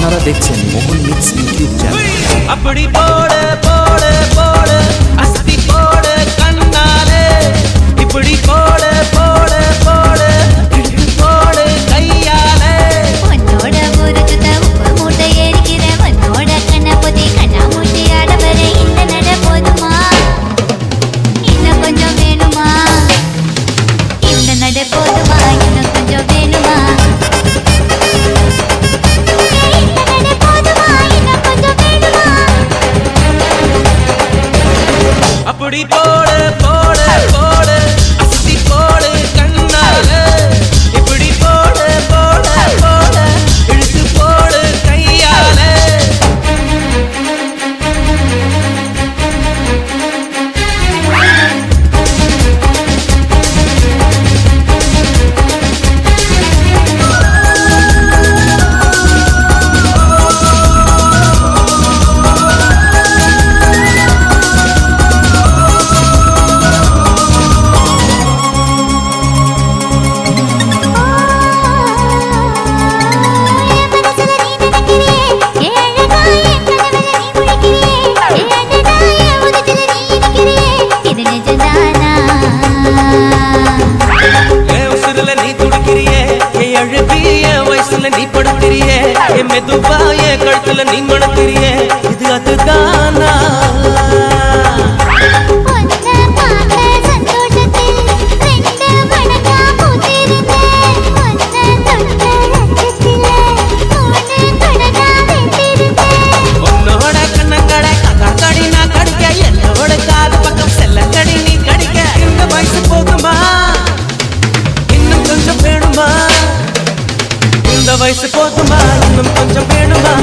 আপনারা দেখছেন মোহন mix YouTube channel. அப்படி போடு போடு போடு அஸ்தி போடு கண்ணாலே இப்படி போடு போடு போடு போடு கையாலே உன்னோட ஒரு சுத்த உப்பு மூட்டை எரிக்கிற உன்னோட கண்ண பொதி கண்ணா மூட்டி ஆடவர இந்த நட போதுமா இன்னும் கொஞ்சம் வேணுமா இந்த நட போதுமா இன்னும் கொஞ்சம் வேணுமா அப்படி போடு போடு போடு அஸ்தி போடு கண்ணாலே இப்படி போடு போடு போடு இழுத்து போடு கையாலே நீ படுத்திரியே மெதுவா என் கழுத்துல நீ மணத்திரியே இது அதுதானா உன்னோட கண்ணங்கடை கடி நான் கடிக்க என்னோட காது பக்கம் செல்ல கடி நீ கடிக்க இந்த வயசு போதுமா இன்னும் கொஞ்சம் வேணுமா இந்த வயசு போதுமா இன்னும் கொஞ்சம் வேணுமா